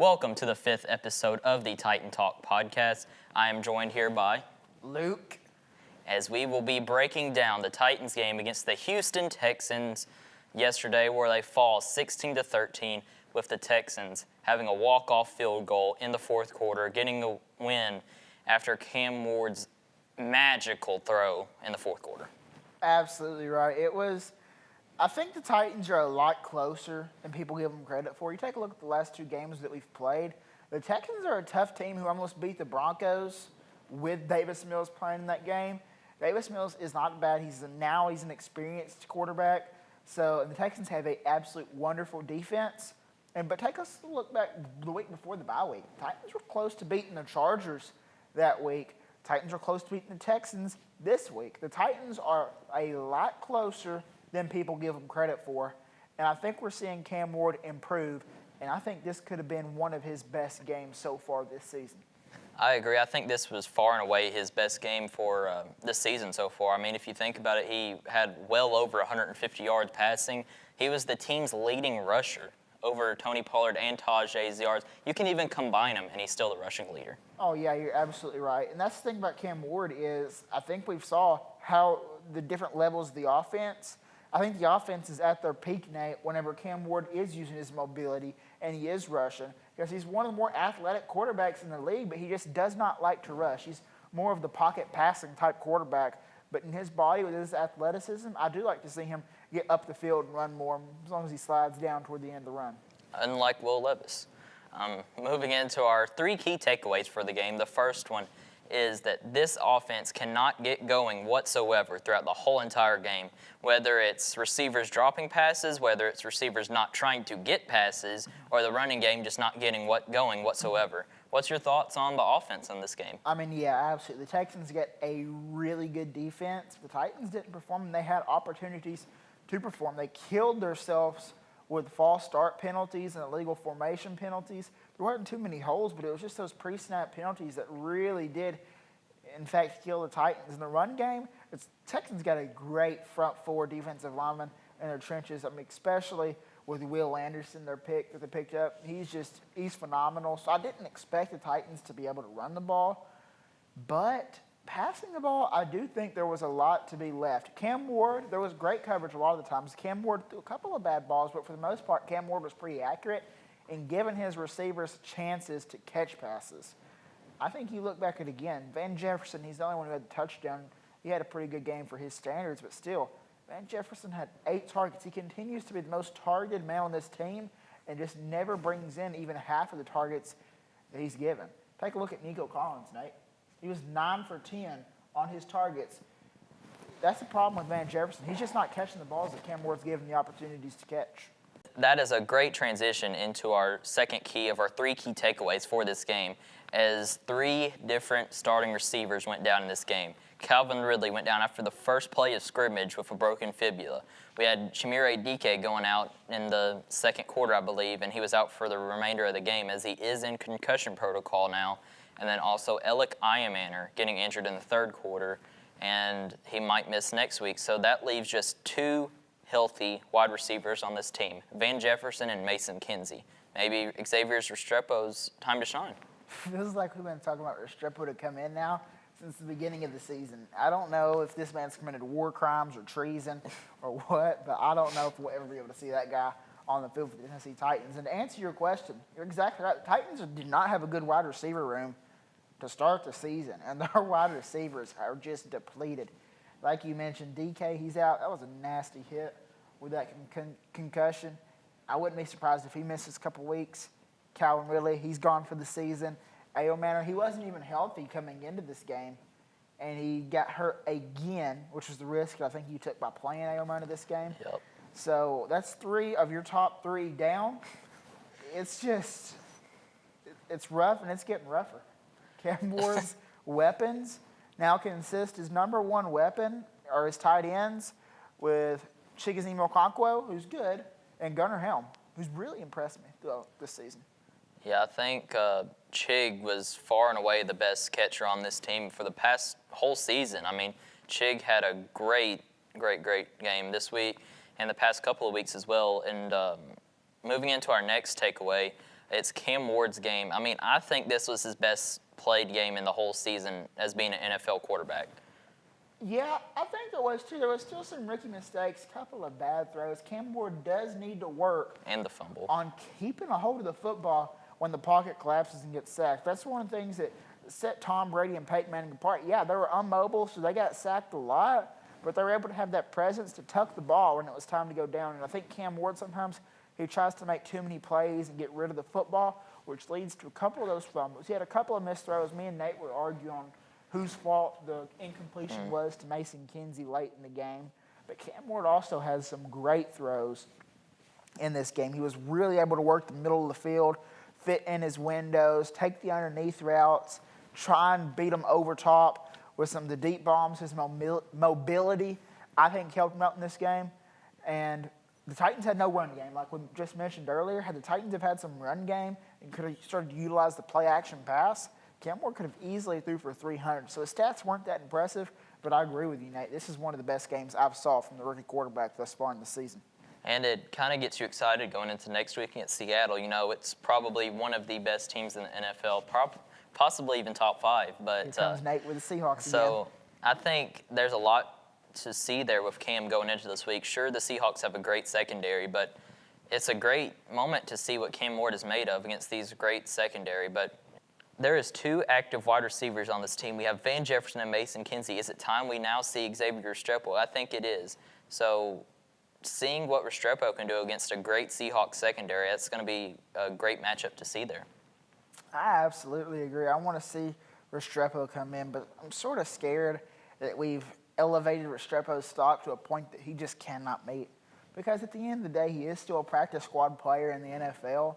Welcome to the 5th episode of the Titan Talk podcast. I am joined here by Luke, as we will be breaking down the Titans game against the Houston Texans yesterday, where they fall 16-13 with the Texans having a walk-off field goal in the fourth quarter, getting the win after Cam Ward's magical throw in the fourth quarter. absolutely right. I think the Titans are a lot closer than people give them credit for. You take a look at the last two games that we've played. The Texans are a tough team who almost beat the Broncos with Davis Mills playing in that game. Davis Mills is not bad. He's an experienced quarterback. So the Texans have an absolute wonderful defense. But take us a look back the week before the bye week. Titans were close to beating the Chargers that week. Titans were close to beating the Texans this week. The Titans are a lot closer than people give them credit for. And I think we're seeing Cam Ward improve. And I think this could have been one of his best games so far this season. I agree. I think this was far and away his best game for this season so far. I mean, if you think about it, he had well over 150 yards passing. He was the team's leading rusher over Tony Pollard and Tajay's yards. You can even combine them, and he's still the rushing leader. Oh, yeah, you're absolutely right. And that's the thing about Cam Ward is I think we've saw how the different levels of the offense. I think the offense is at their peak now whenever Cam Ward is using his mobility and he is rushing, because he's one of the more athletic quarterbacks in the league, but he just does not like to rush. He's more of the pocket passing type quarterback. But in his body, with his athleticism, I do like to see him get up the field and run more as long as he slides down toward the end of the run. Unlike Will Levis. Moving into our three key takeaways for the game. The first one is that this offense cannot get going whatsoever throughout the whole entire game, whether it's receivers dropping passes, whether it's receivers not trying to get passes, or the running game just not getting going whatsoever. What's your thoughts on the offense in this game? I mean, yeah, absolutely. The Texans get a really good defense. The Titans didn't perform, and they had opportunities to perform. They killed themselves with false start penalties and illegal formation penalties. There weren't too many holes, but it was just those pre-snap penalties that really did, in fact, kill the Titans. In the run game, the Texans got a great front four defensive lineman in their trenches. I mean, especially with Will Anderson, that they picked up. He's phenomenal. So I didn't expect the Titans to be able to run the ball. But passing the ball, I do think there was a lot to be left. Cam Ward, there was great coverage a lot of the times. Cam Ward threw a couple of bad balls, but for the most part, Cam Ward was pretty accurate in giving his receivers chances to catch passes. I think you look back at it again. Van Jefferson, he's the only one who had the touchdown. He had a pretty good game for his standards, but still, Van Jefferson had 8 targets. He continues to be the most targeted man on this team and just never brings in even half of the targets that he's given. Take a look at Nico Collins, Nate. He was 9 for 10 on his targets. That's the problem with Van Jefferson. He's just not catching the balls that Cam Ward's given the opportunities to catch. That is a great transition into our second key of our 3 key takeaways for this game, as 3 different starting receivers went down in this game. Calvin Ridley went down after the first play of scrimmage with a broken fibula. We had Chimere Dike going out in the second quarter, I believe, and he was out for the remainder of the game as he is in concussion protocol now. And then also Alec Iamaner getting injured in the third quarter, and he might miss next week. So that leaves just 2 healthy wide receivers on this team, Van Jefferson and Mason Kinsey. Maybe Xavier's Restrepo's time to shine. Feels like we've been talking about Restrepo to come in now since the beginning of the season. I don't know if this man's committed war crimes or treason or what, but I don't know if we'll ever be able to see that guy on the field for the Tennessee Titans. And to answer your question, you're exactly right. The Titans did not have a good wide receiver room to start the season, and their wide receivers are just depleted. Like you mentioned, DK, he's out. That was a nasty hit with that concussion. I wouldn't be surprised if he misses a couple weeks. Calvin Ridley, he's gone for the season. Iamaner, he wasn't even healthy coming into this game, and he got hurt again, which was the risk that I think you took by playing Iamaner this game. Yep. So that's 3 of your top 3 down. It's rough, and it's getting rougher. Cam Ward's weapons now consist his number 1 weapon are his tight ends with Chigoziem Okonkwo, who's good, and Gunnar Helm, who's really impressed me throughout this season. Yeah, I think Chig was far and away the best catcher on this team for the past whole season. I mean, Chig had a great game this week and the past couple of weeks as well. And moving into our next takeaway, It's Cam Ward's game. I mean, I think this was his best played game in the whole season as being an NFL quarterback. Yeah, I think there was too. There was still some rookie mistakes, a couple of bad throws. Cam Ward does need to work And the fumble. on keeping a hold of the football when the pocket collapses and gets sacked. That's one of the things that set Tom Brady and Peyton Manning apart. Yeah, they were unmobile, so they got sacked a lot, but they were able to have that presence to tuck the ball when it was time to go down. And I think Cam Ward sometimes, he tries to make too many plays and get rid of the football, which leads to a couple of those fumbles. He had a couple of missed throws. Me and Nate were arguing on whose fault the incompletion was to Mason Kinsey late in the game. But Cam Ward also has some great throws in this game. He was really able to work the middle of the field, fit in his windows, take the underneath routes, try and beat them over top with some of the deep bombs. His mobility, I think, helped him out in this game. And the Titans had no run game. Like we just mentioned earlier, had the Titans have had some run game and could have started to utilize the play-action pass, Cam Ward could have easily threw for 300. So his stats weren't that impressive, but I agree with you, Nate. This is one of the best games I've saw from the rookie quarterback thus far in the season. And it kind of gets you excited going into next week against Seattle. You know, it's probably one of the best teams in the NFL, possibly even top 5. But Here comes Nate with the Seahawks so again. I think there's a lot to see there with Cam going into this week. Sure, the Seahawks have a great secondary, but it's a great moment to see what Cam Ward is made of against these great secondary. But there is 2 active wide receivers on this team. We have Van Jefferson and Mason Kinsey. Is it time we now see Xavier Restrepo? I think it is. So seeing what Restrepo can do against a great Seahawks secondary, that's going to be a great matchup to see there. I absolutely agree. I want to see Restrepo come in, but I'm sort of scared that we've elevated Restrepo's stock to a point that he just cannot meet. Because at the end of the day, he is still a practice squad player in the NFL,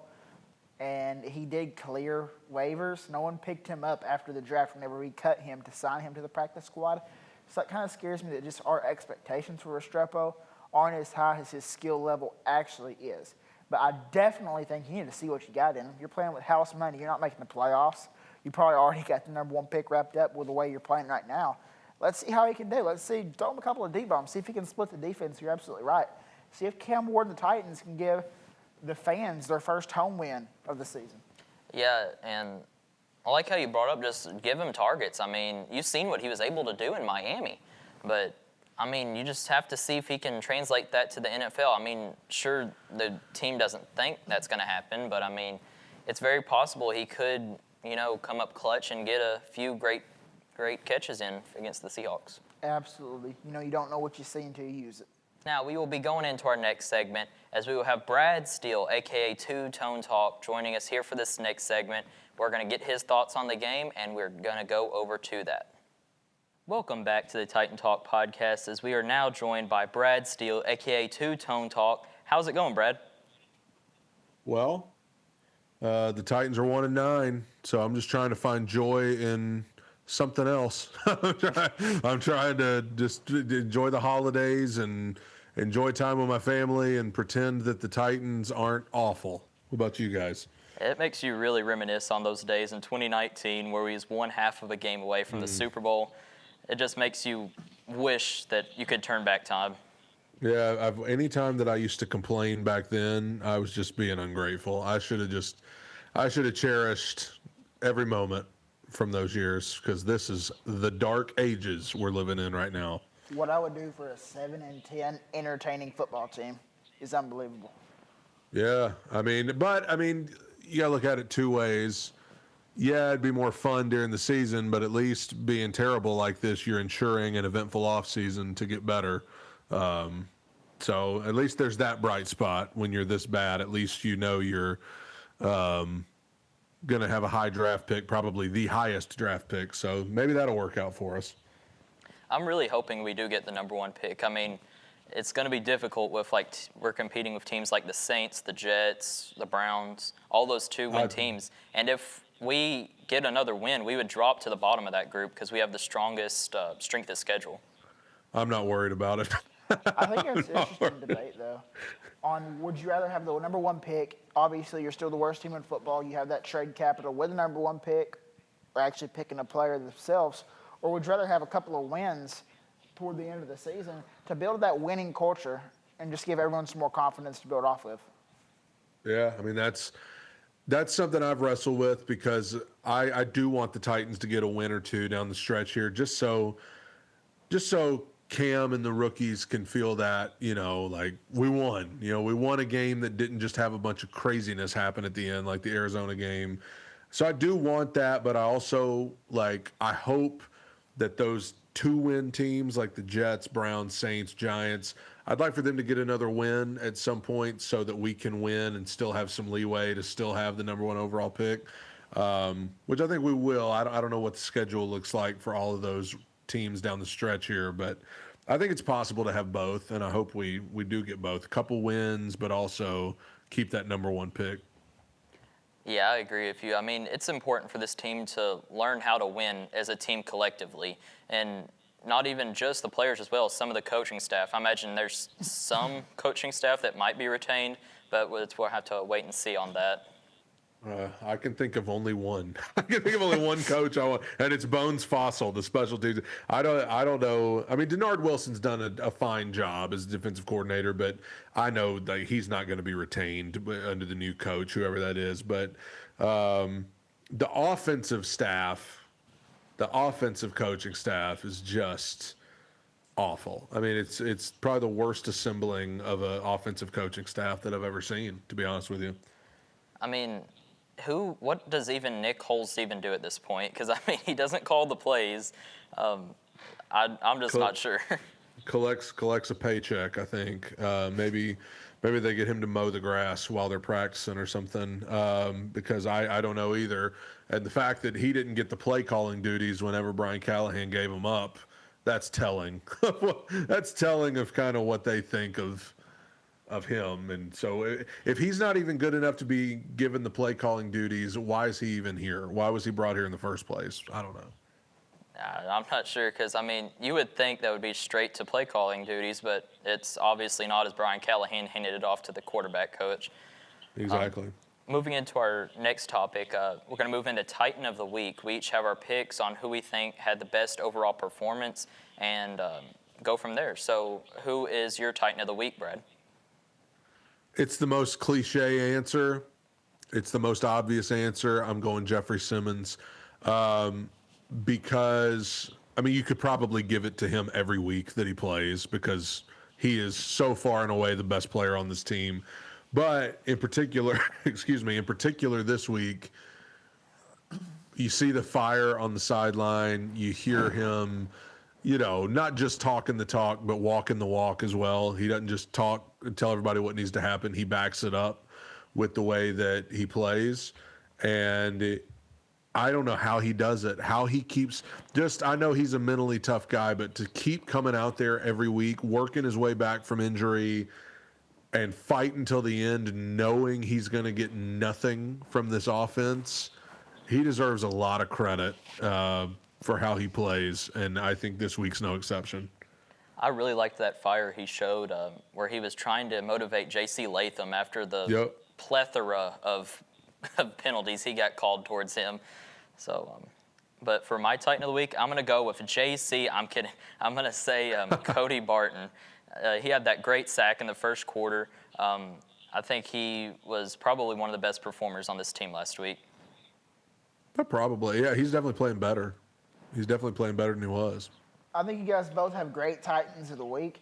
and he did clear waivers. No one picked him up after the draft whenever we cut him to sign him to the practice squad. So it kind of scares me that just our expectations for Restrepo aren't as high as his skill level actually is. But I definitely think you need to see what you got in him. You're playing with house money. You're not making the playoffs. You probably already got the number 1 pick wrapped up with the way you're playing right now. Let's see how he can do. Let's see. Throw him a couple of deep bombs. See if he can split the defense. You're absolutely right. See if Cam Ward and the Titans can give the fans their first home win of the season. Yeah, and I like how you brought up just give him targets. I mean, you've seen what he was able to do in Miami. But, I mean, you just have to see if he can translate that to the NFL. I mean, sure, the team doesn't think that's going to happen, but, I mean, it's very possible he could, you know, come up clutch and get a few great catches in against the Seahawks. Absolutely. You know, you don't know what you see until you use it. Now, we will be going into our next segment as we will have Brad Steele, a.k.a. Two Tone Talk, joining us here for this next segment. We're going to get his thoughts on the game, and we're going to go over to that. Welcome back to the Titan Talk podcast as we are now joined by Brad Steele, a.k.a. Two Tone Talk. How's it going, Brad? Well, the Titans are 1-9, so I'm just trying to find joy in something else. I'm trying to just enjoy the holidays and enjoy time with my family and pretend that the Titans aren't awful. What about you guys? It makes you really reminisce on those days in 2019 where we was 1/2 of a game away from the Super Bowl. It just makes you wish that you could turn back time. Yeah, any time that I used to complain back then, I was just being ungrateful. I should have cherished every moment from those years, because this is the dark ages we're living in right now. What I would do for a 7-10 entertaining football team is unbelievable. Yeah, I mean, you gotta look at it 2 ways. Yeah, it'd be more fun during the season, but at least being terrible like this, you're ensuring an eventful off season to get better. So at least there's that bright spot. When you're this bad, at least you know you're going to have a high draft pick, probably the highest draft pick. So maybe that'll work out for us. I'm really hoping we do get the number 1 pick. I mean, it's going to be difficult with, like, we're competing with teams like the Saints, the Jets, the Browns, all those 2-win teams. And if we get another win, we would drop to the bottom of that group because we have the strongest strength of schedule. I'm not worried about it. I think it's an interesting debate, though, on would you rather have the number 1 pick? Obviously, you're still the worst team in football. You have that trade capital with the number 1 pick, or actually picking a player themselves. Or would you rather have a couple of wins toward the end of the season to build that winning culture and just give everyone some more confidence to build off with? Yeah, I mean, that's That's something I've wrestled with because I do want the Titans to get a win or two down the stretch here, just so Cam and the rookies can feel that, like we won. We won a game that didn't just have a bunch of craziness happen at the end, like the Arizona game. So I do want that, but I also I hope that those 2-win teams like the Jets, Browns, Saints, Giants, I'd like for them to get another win at some point so that we can win and still have some leeway to still have the number 1 overall pick, which I think we will. I don't know what the schedule looks like for all of those teams down the stretch here, but I think it's possible to have both, and I hope we do get both. A couple wins, but also keep that number 1 pick. Yeah, I agree with you. I mean, it's important for this team to learn how to win as a team collectively, and not even just the players as well, some of the coaching staff. I imagine there's some coaching staff that might be retained, but we'll have to wait and see on that. I can think of only one. I can think of only one coach I want, and it's Bones Fossil, the special teams. I don't know. I mean, Denard Wilson's done a fine job as defensive coordinator, but I know that he's not going to be retained under the new coach, whoever that is. But the offensive coaching staff is just awful. I mean, it's probably the worst assembling of an offensive coaching staff that I've ever seen, to be honest with you. I mean, what does even Nick Holz even do at this point? Because, I mean, he doesn't call the plays. I'm just not sure. Collects a paycheck, I think. Maybe they get him to mow the grass while they're practicing or something, because I don't know either. And the fact that he didn't get the play calling duties whenever Brian Callahan gave him up, that's telling. That's telling of kind of what they think of him. And so if he's not even good enough to be given the play calling duties, why is he even here? Why was he brought here in the first place? I don't know. I'm not sure, because, I mean, you would think that would be straight to play calling duties, but it's obviously not, as Brian Callahan handed it off to the quarterback coach. Exactly. Moving into our next topic, we're going to move into Titan of the Week. We each have our picks on who we think had the best overall performance and go from there. So who is your Titan of the Week, Brad? It's the most cliche answer. It's the most obvious answer. I'm going Jeffrey Simmons, because, I mean, you could probably give it to him every week that he plays because he is so far and away the best player on this team. But in particular, this week, you see the fire on the sideline. You hear him, not just talking the talk, but walking the walk as well. He doesn't just talk and tell everybody what needs to happen. He backs it up with the way that he plays. And I don't know how he does it, how he keeps I know he's a mentally tough guy, but to keep coming out there every week, working his way back from injury and fight until the end, knowing he's going to get nothing from this offense, he deserves a lot of credit for how he plays, and I think this week's no exception. I really liked that fire he showed where he was trying to motivate J.C. Latham after the plethora of penalties he got called towards him. So, but for my Titan of the Week, I'm going to go with J.C. I'm kidding. I'm going to say Cody Barton. He had that great sack in the first quarter. I think he was probably one of the best performers on this team last week. Probably, yeah. He's definitely playing better. He's definitely playing better than he was. I think you guys both have great Titans of the week.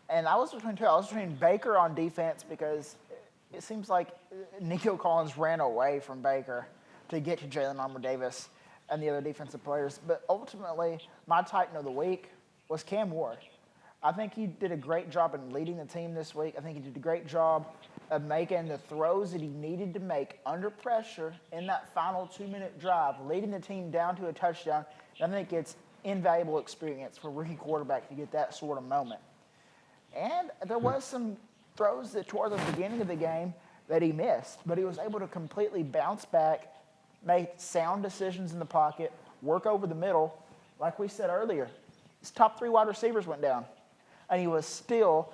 And I was between two. I was between Baker on defense because it seems like Nico Collins ran away from Baker to get to Jalen Armour-Davis and the other defensive players. But ultimately, my Titan of the week was Cam Ward. I think he did a great job in leading the team this week. I think he did a great job of making the throws that he needed to make under pressure in that final 2-minute drive, leading the team down to a touchdown. And I think it's invaluable experience for a rookie quarterback to get that sort of moment. And there was some throws that toward the beginning of the game that he missed, but he was able to completely bounce back, make sound decisions in the pocket, work over the middle. Like we said earlier, his top 3 wide receivers went down, and he was still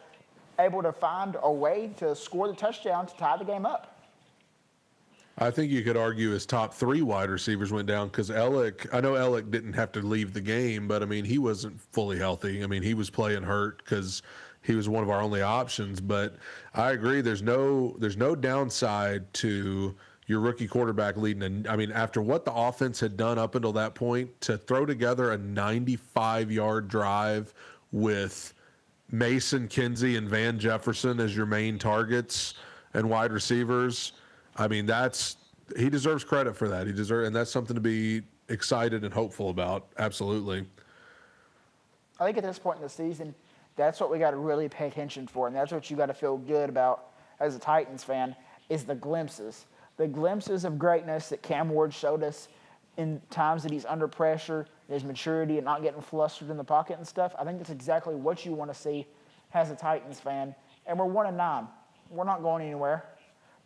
able to find a way to score the touchdown to tie the game up. I think you could argue his top 3 wide receivers went down because I know Ellick didn't have to leave the game, but I mean, he wasn't fully healthy. I mean, he was playing hurt because he was one of our only options. But I agree, there's no downside to your rookie quarterback leading. And I mean, after what the offense had done up until that point, to throw together a 95-yard drive with Mason, Kinsey, and Van Jefferson as your main targets and wide receivers, I mean, he deserves credit for that. And that's something to be excited and hopeful about. Absolutely. I think at this point in the season, that's what we got to really pay attention for, and that's what you got to feel good about as a Titans fan, is the glimpses of greatness that Cam Ward showed us in times that he's under pressure, his maturity and not getting flustered in the pocket and stuff. I think that's exactly what you want to see as a Titans fan. And we're 1-9. We're not going anywhere.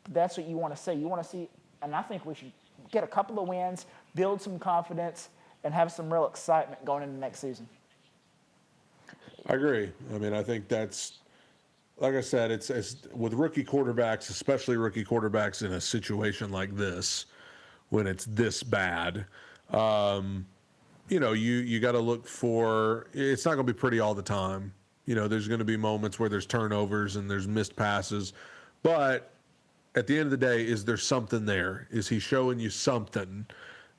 But that's what you want to see. You want to see, and I think we should get a couple of wins, build some confidence, and have some real excitement going into next season. I agree. I mean, I think that's, like I said, it's with rookie quarterbacks, especially rookie quarterbacks in a situation like this, when it's this bad, you know, you got to look for, it's not going to be pretty all the time. You know, there's going to be moments where there's turnovers and there's missed passes. But at the end of the day, is there something there? Is he showing you something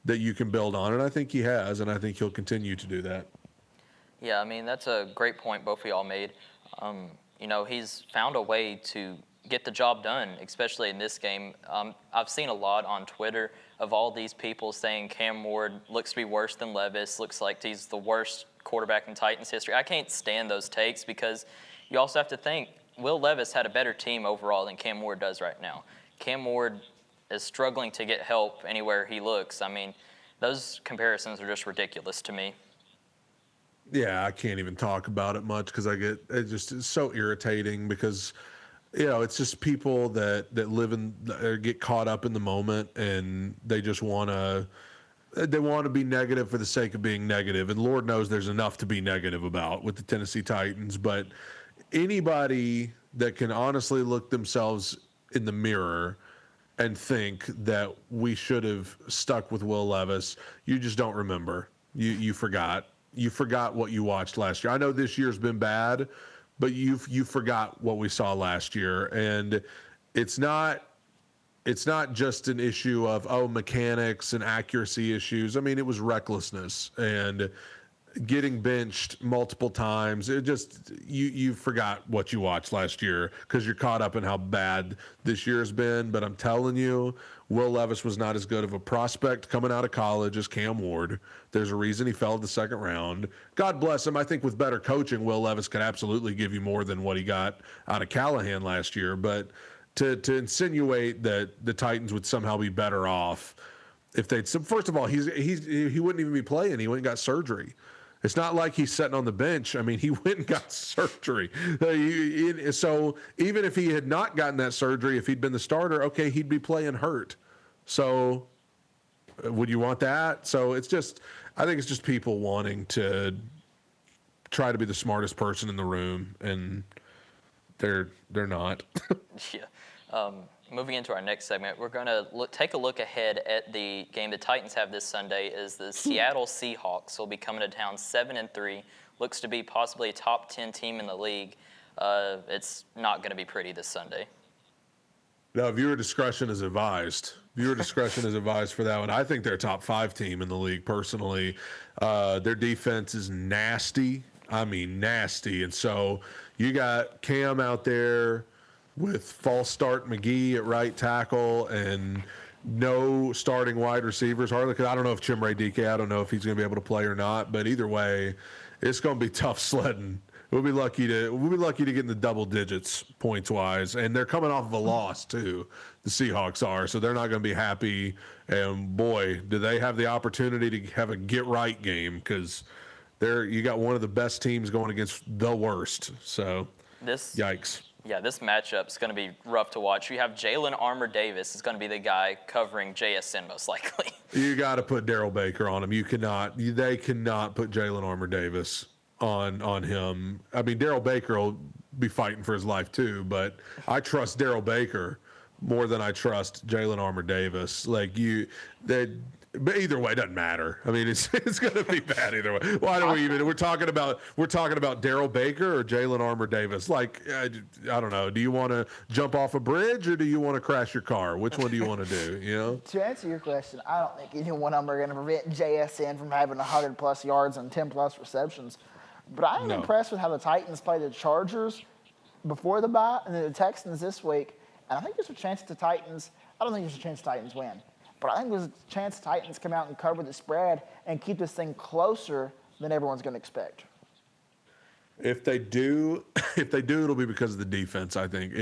that you can build on? And I think he has, and I think he'll continue to do that. Yeah, I mean, that's a great point both of y'all made. You know, he's found a way to get the job done, especially in this game. I've seen a lot on Twitter of all these people saying Cam Ward looks to be worse than Levis, looks like he's the worst quarterback in Titans history. I can't stand those takes because you also have to think Will Levis had a better team overall than Cam Ward does right now. Cam Ward is struggling to get help anywhere he looks. I mean, those comparisons are just ridiculous to me. Yeah, I can't even talk about it much because it's so irritating because, you know, it's just people that live in, or get caught up in the moment, and they just want to be negative for the sake of being negative. And Lord knows there's enough to be negative about with the Tennessee Titans. But anybody that can honestly look themselves in the mirror and think that we should have stuck with Will Levis, you just don't remember. You forgot. You forgot what you watched last year. I know this year's been bad, but you forgot what we saw last year. And it's not just an issue of mechanics and accuracy issues. I mean, it was recklessness and getting benched multiple times. It just you forgot what you watched last year because you're caught up in how bad this year's been. But I'm telling you, Will Levis was not as good of a prospect coming out of college as Cam Ward. There's a reason he fell to the second round. God bless him. I think with better coaching, Will Levis could absolutely give you more than what he got out of Callahan last year. But to insinuate that the Titans would somehow be better off if they'd, first of all, he wouldn't even be playing. He went and got surgery. It's not like he's sitting on the bench. I mean, he went and got surgery. So even if he had not gotten that surgery, if he'd been the starter, okay, he'd be playing hurt. So would you want that? So I think it's just people wanting to try to be the smartest person in the room, and they're not. Yeah. Moving into our next segment, we're going to take a look ahead at the game the Titans have this Sunday. Is the Seattle Seahawks will be coming to town 7-3. Looks to be possibly a top 10 team in the league. It's not going to be pretty this Sunday. No, viewer discretion is advised. Viewer discretion is advised for that one. I think they're a top 5 team in the league personally. Their defense is nasty. I mean, nasty. And so you got Cam out there with false start McGee at right tackle and no starting wide receivers hardly. Because I don't know if Chimere Dike, I don't know if he's going to be able to play or not. But either way, it's going to be tough sledding. We'll be lucky to get in the double digits points wise, and they're coming off of a loss too. The Seahawks are, so they're not going to be happy. And boy, do they have the opportunity to have a get right game because you got one of the best teams going against the worst. So yikes. Yeah, this matchup's going to be rough to watch. You have Jalen Armour Davis is going to be the guy covering JSN most likely. You got to put Darrell Baker on him. They cannot put Jalen Armour Davis on him. I mean, Darrell Baker will be fighting for his life too, but I trust Darrell Baker more than I trust Jalen Armour-Davis. But either way, it doesn't matter. I mean, it's going to be bad either way. Why do we even? We're talking about Darryl Baker or Jalen Armour-Davis. I don't know. Do you want to jump off a bridge or do you want to crash your car? Which one do you want to do? You know. To answer your question, I don't think any one of them are going to prevent JSN from having 100+ yards and 10+ receptions. But I am impressed with how the Titans played the Chargers before the bye and then the Texans this week. And I think there's a chance the Titans. I don't think there's a chance the Titans win. But I think there's a chance Titans come out and cover the spread and keep this thing closer than everyone's going to expect. If they do, it'll be because of the defense, I think.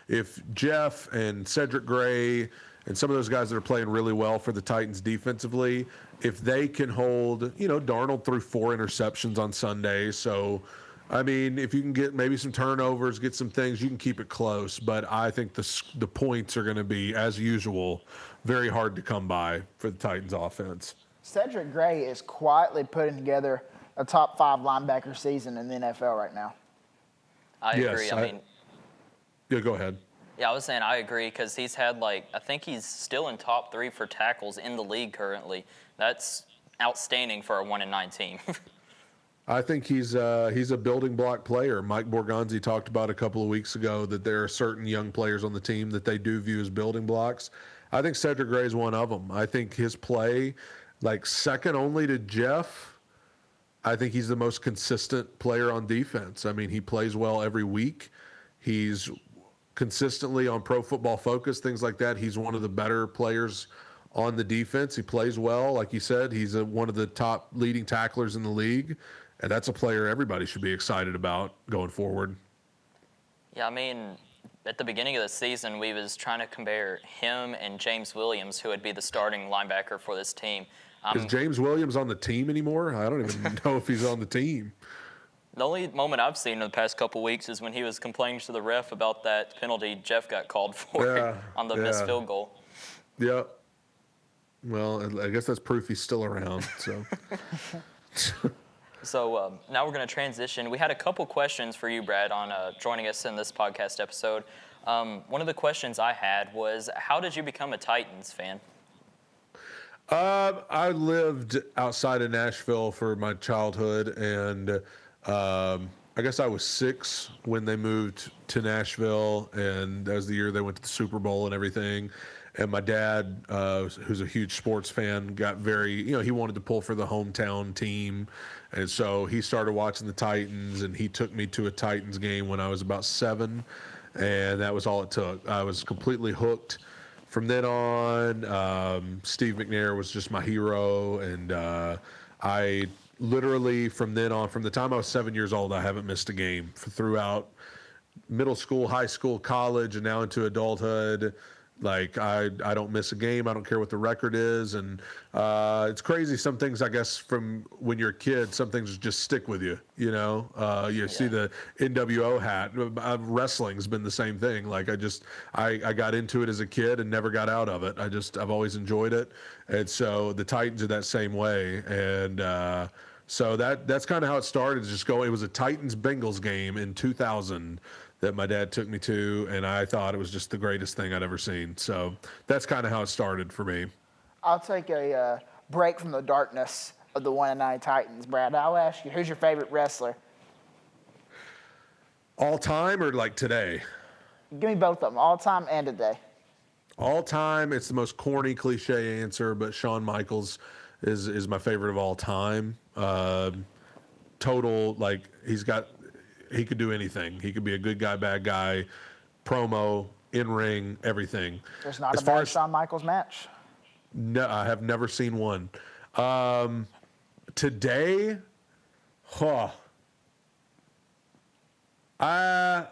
If Jeff and Cedric Gray and some of those guys that are playing really well for the Titans defensively, if they can hold, Darnold threw 4 interceptions on Sunday. So, I mean, if you can get maybe some turnovers, get some things, you can keep it close. But I think the points are going to be, as usual, very hard to come by for the Titans offense. Cedric Gray is quietly putting together a top 5 linebacker season in the NFL right now. I agree. Yeah, go ahead. Yeah, I was saying I agree because he's had I think he's still in top 3 for tackles in the league currently. That's outstanding for a 1-9 team. I think he's a building block player. Mike Borgonzi talked about a couple of weeks ago that there are certain young players on the team that they do view as building blocks. I think Cedric Gray is one of them. I think his play, second only to Jeff, I think he's the most consistent player on defense. I mean, he plays well every week. He's consistently on Pro Football Focus, things like that. He's one of the better players on the defense. He plays well. Like you said, he's one of the top leading tacklers in the league. And that's a player everybody should be excited about going forward. Yeah, I mean, at the beginning of the season, we was trying to compare him and James Williams, who would be the starting linebacker for this team. Is James Williams on the team anymore? I don't even know if he's on the team. The only moment I've seen in the past couple weeks is when he was complaining to the ref about that penalty Jeff got called for on the missed field goal. Yeah. Well, I guess that's proof he's still around. So. So now we're going to transition. We had a couple questions for you, Brad, on joining us in this podcast episode. One of the questions I had was, how did you become a Titans fan? I lived outside of Nashville for my childhood, and I guess I was 6 when they moved to Nashville, and that was the year they went to the Super Bowl and everything. And my dad, who's a huge sports fan, got very, he wanted to pull for the hometown team. And so he started watching the Titans, and he took me to a Titans game when I was about 7. And that was all it took. I was completely hooked. From then on, Steve McNair was just my hero. And I literally, from then on, from the time I was 7 years old, I haven't missed a game throughout middle school, high school, college, and now into adulthood. I don't miss a game. I don't care what the record is. And it's crazy. Some things, I guess, from when you're a kid, some things just stick with you, see the NWO hat. Wrestling's been the same thing. I got into it as a kid and never got out of it. I've always enjoyed it. And so the Titans are that same way. And so that's kind of how it started. It was a Titans-Bengals game in 2000 that my dad took me to, and I thought it was just the greatest thing I'd ever seen. So that's kind of how it started for me. I'll take a break from the darkness of the 1-9 Titans, Brad. I'll ask you, who's your favorite wrestler? All time or today? Give me both of them, all time and today. All time, it's the most corny, cliche answer, but Shawn Michaels is my favorite of all time. Total, he could do anything. He could be a good guy, bad guy, promo, in-ring, everything. There's not a bad Shawn Michaels match. No, I have never seen one. Today, I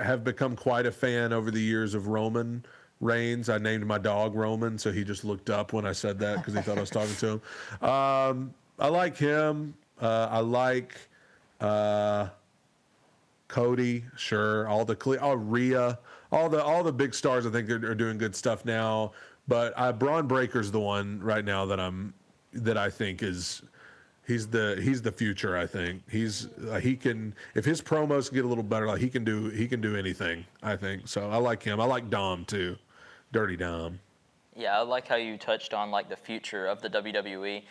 have become quite a fan over the years of Roman Reigns. I named my dog Roman, so he just looked up when I said that because he thought I was talking to him. I like him. I like Cody, sure. Rhea, all the big stars I think are doing good stuff now. But Braun Breaker's the one right now that I think He's the future. I think he can, if his promos get a little better, like he can do anything. I think so. I like him. I like Dom too, Dirty Dom. Yeah, I like how you touched on like the future of the WWE.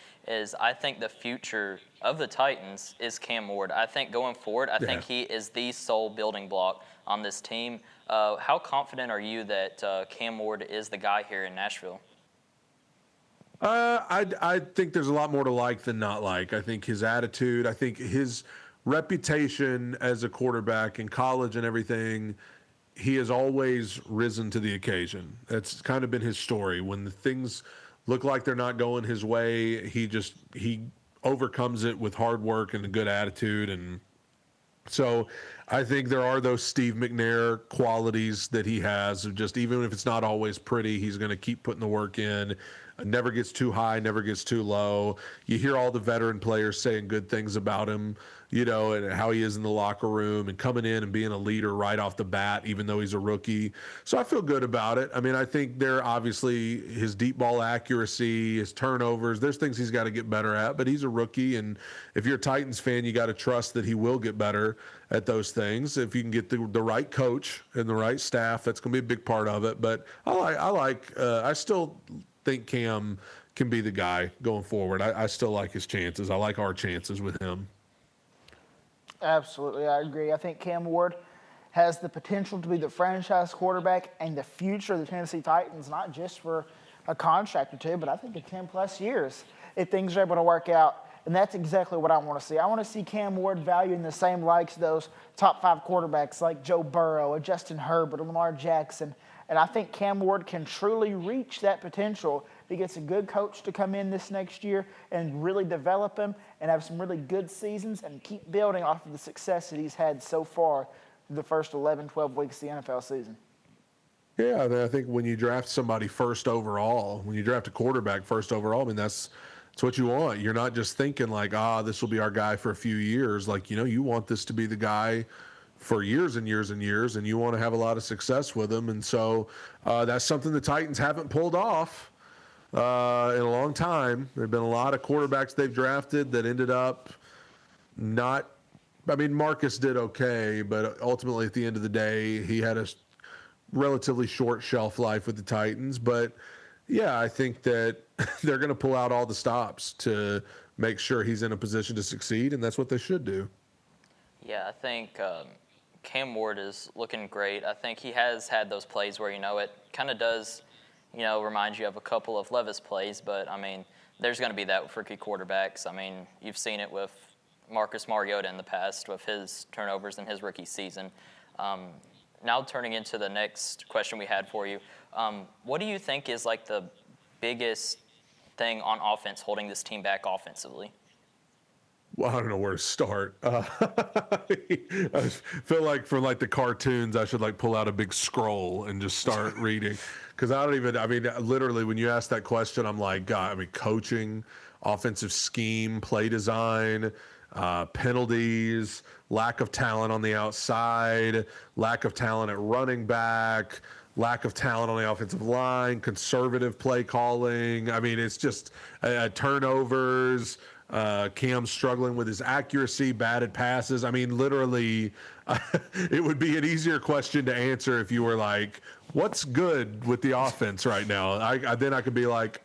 I think the future of the Titans is Cam Ward. I think going forward, I think he is the sole building block on this team. How confident are you that Cam Ward is the guy here in Nashville? I think there's a lot more to like than not like. I think his attitude, I think his reputation as a quarterback in college and everything, he has always risen to the occasion. That's kind of been his story. When the things look like they're not going his way, he overcomes it with hard work and a good attitude. And so I think there are those Steve McNair qualities that he has of just, even if it's not always pretty, he's going to keep putting the work in. Never gets too high, never gets too low. You hear all the veteran players saying good things about him, and how he is in the locker room and coming in and being a leader right off the bat, even though he's a rookie. So I feel good about it. I mean, I think there obviously his deep ball accuracy, his turnovers, there's things he's got to get better at, but he's a rookie. And if you're a Titans fan, you got to trust that he will get better at those things. If you can get the right coach and the right staff, that's going to be a big part of it. But I still think Cam can be the guy going forward. I still like his chances. I like our chances with him. Absolutely, I agree. I think Cam Ward has the potential to be the franchise quarterback and the future of the Tennessee Titans, not just for a contract or two, but I think in 10-plus years if things are able to work out. And that's exactly what I want to see. I want to see Cam Ward valued in the same likes those top 5 quarterbacks like Joe Burrow, or Justin Herbert, or Lamar Jackson. And I think Cam Ward can truly reach that potential if he gets a good coach to come in this next year and really develop him and have some really good seasons and keep building off of the success that he's had so far through the first 11, 12 weeks of the NFL season. Yeah, I think when you draft somebody first overall, when you draft a quarterback first overall, I mean, that's what you want. You're not just thinking like, this will be our guy for a few years. Like, you want this to be the guy for years and years and years, and you want to have a lot of success with him. And so that's something the Titans haven't pulled off in a long time. There have been a lot of quarterbacks they've drafted that ended up not – I mean, Marcus did okay, but ultimately at the end of the day, he had a relatively short shelf life with the Titans. But, yeah, I think that they're going to pull out all the stops to make sure he's in a position to succeed, and that's what they should do. Yeah, I think Cam Ward is looking great. I think he has had those plays where, it kind of does, remind you of a couple of Levis plays. But, I mean, there's going to be that with rookie quarterbacks. I mean, you've seen it with Marcus Mariota in the past with his turnovers in his rookie season. Now turning into the next question we had for you, what do you think is like the biggest thing on offense holding this team back offensively? Well, I don't know where to start. I feel like from like the cartoons, I should like pull out a big scroll and just start reading. Because literally when you ask that question, I'm like, God, coaching, offensive scheme, play design, penalties, lack of talent on the outside, lack of talent at running back, lack of talent on the offensive line, conservative play calling. I mean, it's just turnovers. Cam struggling with his accuracy, batted passes. I mean, literally, it would be an easier question to answer if you were like, what's good with the offense right now? Then I could be like,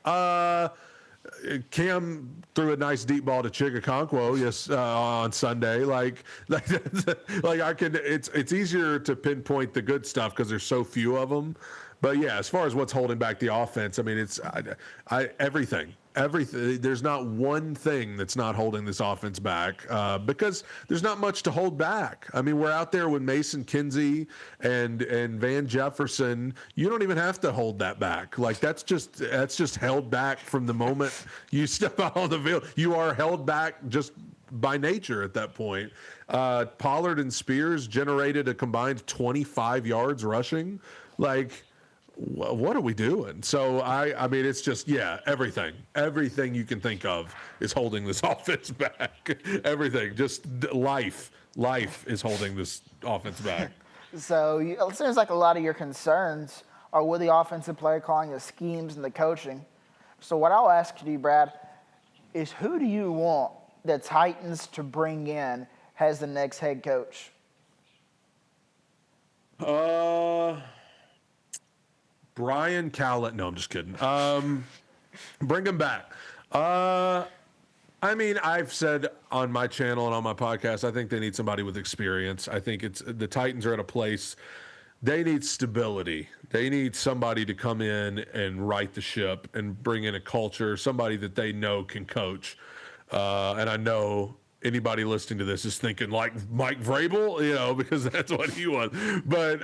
Cam threw a nice deep ball to Chigakonkwo on Sunday. Like I could. It's easier to pinpoint the good stuff because there's so few of them. But yeah, as far as what's holding back the offense, I mean, it's everything. There's not one thing that's not holding this offense back because there's not much to hold back. I mean, we're out there with Mason Kinsey and Van Jefferson. You don't even have to hold that back. Like that's just held back from the moment you step out on the field. You are held back just by nature at that point. Pollard and Spears generated a combined 25 yards rushing. Like, what are we doing? So, I mean, it's just, everything you can think of is holding this offense back. Everything, just life is holding this offense back. So it seems like a lot of your concerns are with the offensive play calling, the schemes, and the coaching. So what I'll ask you, Brad, is who do you want the Titans to bring in as the next head coach? Brian Cowlett. No, I'm just kidding. Bring him back. I mean, I've said on my channel and on my podcast, I think they need somebody with experience. I think the Titans are at a place, they need stability. They need somebody to come in and right the ship and bring in a culture, somebody that they know can coach. And I know anybody listening to this is thinking like Mike Vrabel, because that's what he was. But,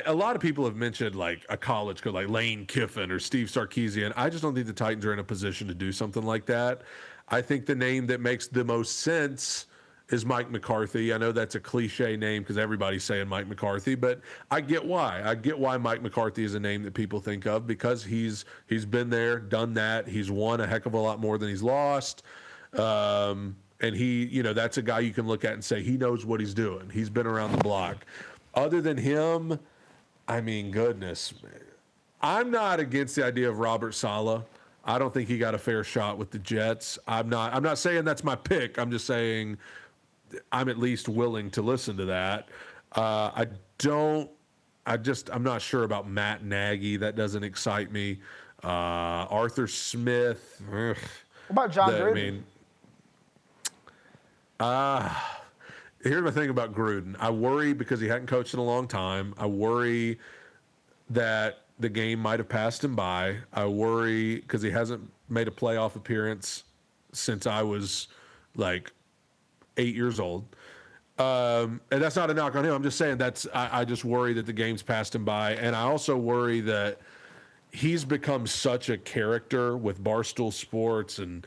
a lot of people have mentioned like a college coach like Lane Kiffin or Steve Sarkisian. I just don't think the Titans are in a position to do something like that. I think the name that makes the most sense is Mike McCarthy. I know that's a cliche name because everybody's saying Mike McCarthy, but I get why. I get why Mike McCarthy is a name that people think of because he's been there, done that. He's won a heck of a lot more than he's lost. And that's a guy you can look at and say he knows what he's doing. He's been around the block. Other than him, I mean, goodness, I'm not against the idea of Robert Saleh. I don't think he got a fair shot with the Jets. I'm not saying that's my pick. I'm just saying I'm at least willing to listen to that. I'm not sure about Matt Nagy. That doesn't excite me. Arthur Smith. What about John Gruden? Here's my thing about Gruden. I worry because he hadn't coached in a long time. I worry that the game might have passed him by. I worry because he hasn't made a playoff appearance since I was like 8 years old. And that's not a knock on him. I'm just saying I just worry that the game's passed him by. And I also worry that he's become such a character with Barstool Sports and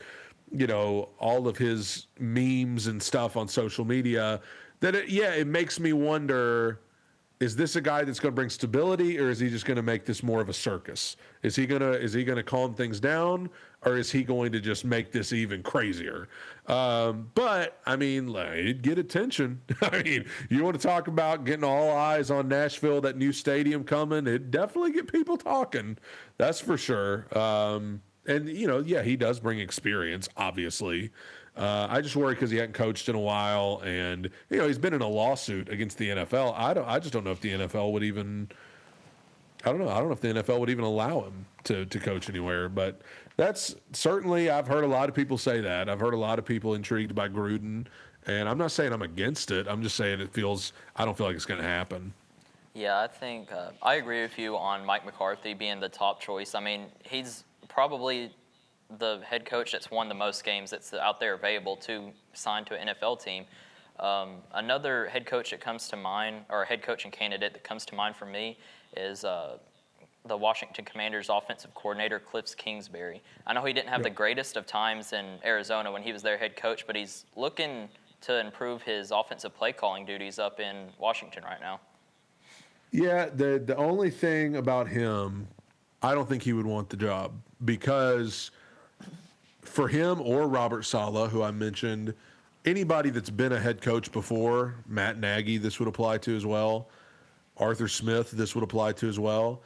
all of his memes and stuff on social media that it makes me wonder, is this a guy that's going to bring stability or is he just going to make this more of a circus? Is he going to calm things down or is he going to just make this even crazier? But I mean, it'd get attention. I mean, you want to talk about getting all eyes on Nashville, that new stadium coming, it'd definitely get people talking. That's for sure. And, he does bring experience, obviously. I just worry because he hadn't coached in a while. And, he's been in a lawsuit against the NFL. I just don't know if the NFL would even – I don't know. I don't know if the NFL would even allow him to coach anywhere. But that's certainly – I've heard a lot of people say that. I've heard a lot of people intrigued by Gruden. And I'm not saying I'm against it. I'm just saying I don't feel like it's going to happen. Yeah, I think I agree with you on Mike McCarthy being the top choice. I mean, he's – probably the head coach that's won the most games that's out there available to sign to an NFL team. Another head coach that comes to mind, or a head coaching candidate that comes to mind for me is the Washington Commanders offensive coordinator, Cliff Kingsbury. I know he didn't have the greatest of times in Arizona when he was their head coach, but he's looking to improve his offensive play calling duties up in Washington right now. Yeah, the only thing about him, I don't think he would want the job because for him or Robert Saleh, who I mentioned, anybody that's been a head coach before, Matt Nagy, this would apply to as well. Arthur Smith, this would apply to as well.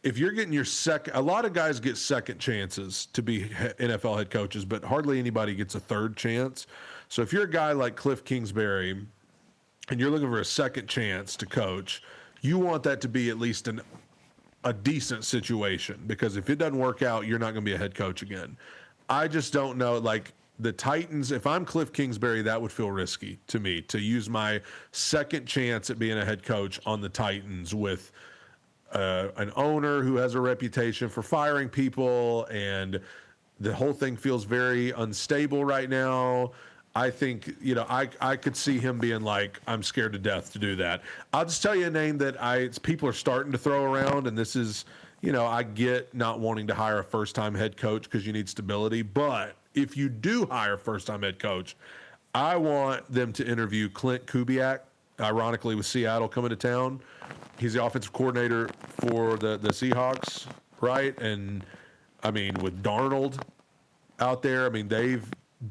If you're getting a lot of guys get second chances to be NFL head coaches, but hardly anybody gets a third chance. So if you're a guy like Cliff Kingsbury and you're looking for a second chance to coach, you want that to be at least a decent situation because if it doesn't work out, you're not going to be a head coach again. I just don't know. Like the Titans, if I'm Cliff Kingsbury, that would feel risky to me to use my second chance at being a head coach on the Titans with an owner who has a reputation for firing people and the whole thing feels very unstable right now. I think, I could see him being like, I'm scared to death to do that. I'll just tell you a name that people are starting to throw around, and this is, I get not wanting to hire a first-time head coach because you need stability, but if you do hire a first-time head coach, I want them to interview Clint Kubiak, ironically with Seattle coming to town. He's the offensive coordinator for the Seahawks, right? And, I mean, with Darnold out there, I mean,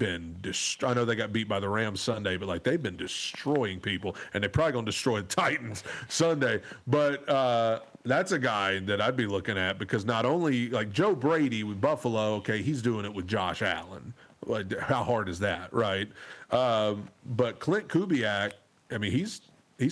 I know they got beat by the Rams Sunday, but like they've been destroying people, and they're probably going to destroy the Titans Sunday. But that's a guy that I'd be looking at, because not only like Joe Brady with Buffalo, okay, he's doing it with Josh Allen. Like, how hard is that, right? But Clint Kubiak, I mean, he's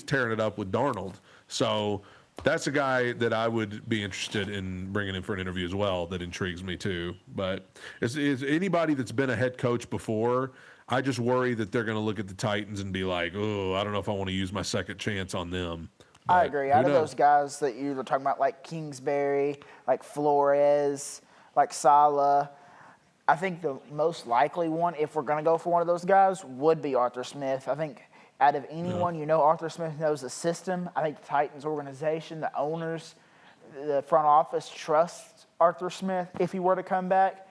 tearing it up with Darnold. So that's a guy that I would be interested in bringing in for an interview as well. That intrigues me too. But is anybody that's been a head coach before, I just worry that they're going to look at the Titans and be like, oh, I don't know if I want to use my second chance on them. But I agree. Out of those guys that you were talking about, like Kingsbury, like Flores, like Saleh, I think the most likely one, if we're going to go for one of those guys, would be Arthur Smith. I think out of anyone, Arthur Smith knows the system. I think the Titans organization, the owners, the front office trusts Arthur Smith if he were to come back.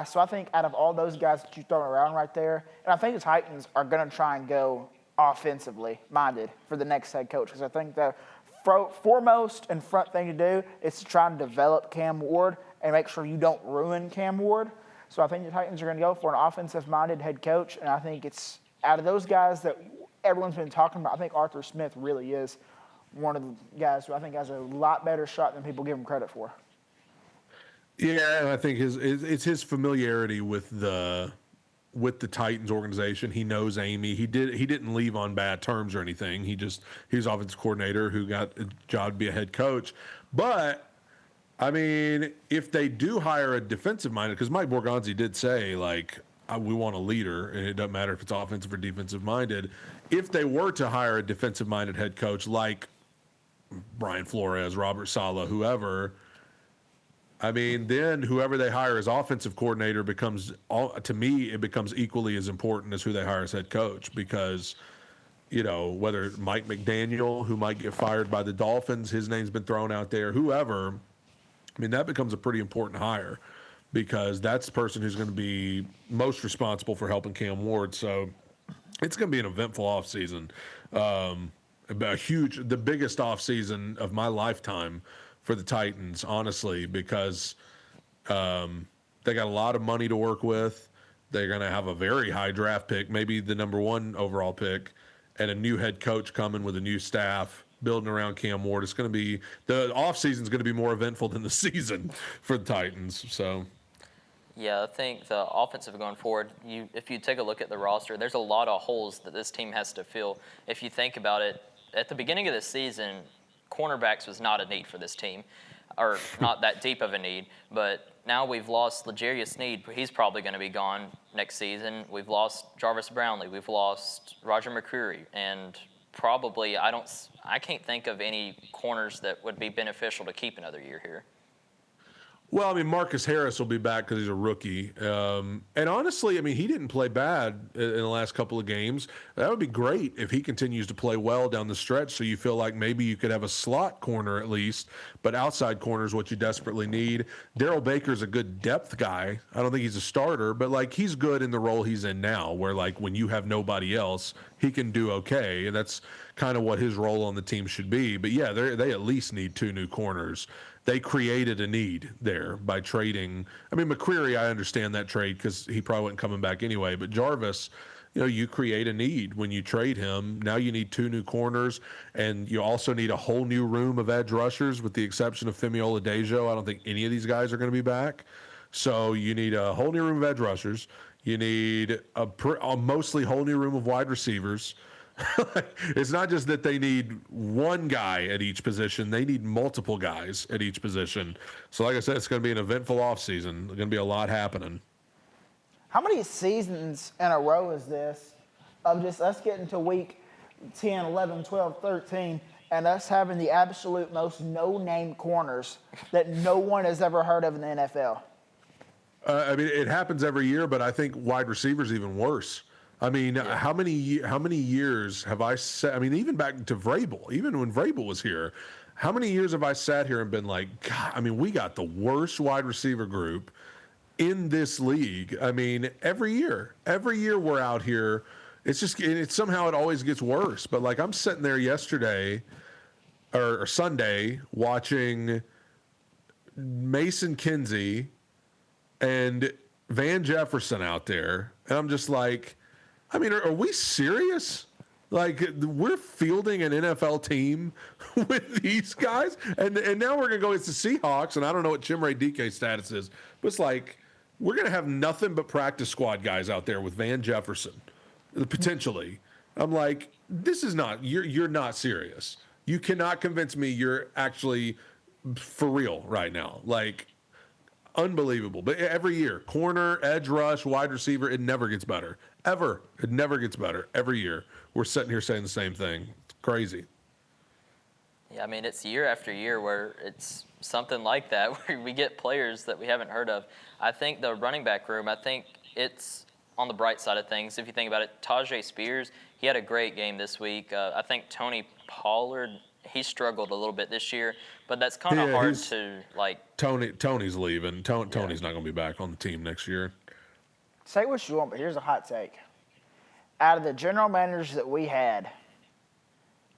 So I think out of all those guys that you throw around right there, and I think the Titans are going to try and go offensively minded for the next head coach, because I think the foremost and front thing to do is to try and develop Cam Ward and make sure you don't ruin Cam Ward. So I think the Titans are going to go for an offensive-minded head coach, and I think it's out of those guys that everyone's been talking about, I think Arthur Smith really is one of the guys who I think has a lot better shot than people give him credit for. Yeah, and I think it's his familiarity with the Titans organization. He knows Amy. He didn't leave on bad terms or anything. He was offensive coordinator who got a job to be a head coach. But I mean, if they do hire a defensive-minded, because Mike Borgonzi did say, like, we want a leader, and it doesn't matter if it's offensive or defensive-minded. If they were to hire a defensive-minded head coach like Brian Flores, Robert Saleh, whoever, I mean, then whoever they hire as offensive coordinator becomes equally as important as who they hire as head coach, because whether Mike McDaniel, who might get fired by the Dolphins, his name's been thrown out there, whoever, I mean, that becomes a pretty important hire, because that's the person who's going to be most responsible for helping Cam Ward. So it's going to be an eventful offseason, the biggest offseason of my lifetime for the Titans, honestly, because they got a lot of money to work with. They're going to have a very high draft pick, maybe the number 1 overall pick, and a new head coach coming with a new staff, building around Cam Ward. It's going to be, the offseason is going to be more eventful than the season for the Titans. So, yeah, I think the offensive going forward, if you take a look at the roster, there's a lot of holes that this team has to fill. If you think about it, at the beginning of the season, cornerbacks was not a need for this team, or not that deep of a need. But now we've lost L'Jarius Sneed. He's probably going to be gone next season. We've lost Jarvis Brownlee. We've lost Roger McCreary, and probably I can't think of any corners that would be beneficial to keep another year here. Well, I mean, Marcus Harris will be back because he's a rookie. And honestly, I mean, he didn't play bad in the last couple of games. That would be great if he continues to play well down the stretch, so you feel like maybe you could have a slot corner at least, but outside corner is what you desperately need. Darrell Baker's a good depth guy. I don't think he's a starter, but, like, he's good in the role he's in now, where, like, when you have nobody else, he can do okay, and that's kind of what his role on the team should be. But, yeah, they at least need 2 new corners. They created a need there by trading. I mean, McCreary, I understand that trade because he probably wasn't coming back anyway. But Jarvis, you create a need when you trade him. Now you need 2 new corners, and you also need a whole new room of edge rushers, with the exception of Femi Oladejo. I don't think any of these guys are going to be back. So you need a whole new room of edge rushers. You need a mostly whole new room of wide receivers. It's not just that they need one guy at each position. They need multiple guys at each position. So like I said, it's going to be an eventful offseason. There's going to be a lot happening. How many seasons in a row is this of just us getting to week 10, 11, 12, 13, and us having the absolute most no-name corners that no one has ever heard of in the NFL? I mean, it happens every year, but I think wide receivers even worse. I mean, how many years have I said? I mean, even back to Vrabel, even when Vrabel was here, how many years have I sat here and been like, God, I mean, we got the worst wide receiver group in this league. I mean, every year we're out here. It's just, somehow it always gets worse. But like, I'm sitting there yesterday or Sunday watching Mason Kinsey and Van Jefferson out there, And I'm just like, I mean, are we serious? Like, we're fielding an NFL team with these guys? And now we're going to go against the Seahawks, and I don't know what Chimere DK's status is, but it's like, we're going to have nothing but practice squad guys out there with Van Jefferson, potentially. I'm like, this is not, you're not serious. You cannot convince me you're actually for real right now. Like, unbelievable. But every year, corner, edge rush, wide receiver, it never gets better. Ever. It never gets better. Every year. We're sitting here saying the same thing. It's crazy. Yeah, I mean, it's year after year where it's something like that, where we get players that we haven't heard of. I think the running back room, I think it's on the bright side of things. If you think about it, Tajay Spears, he had a great game this week. I think Tony Pollard, he struggled a little bit this year, but that's kind of hard to, like... Tony's leaving. Tony's not going to be back on the team next year. Say what you want, but here's a hot take. Out of the general managers that we had,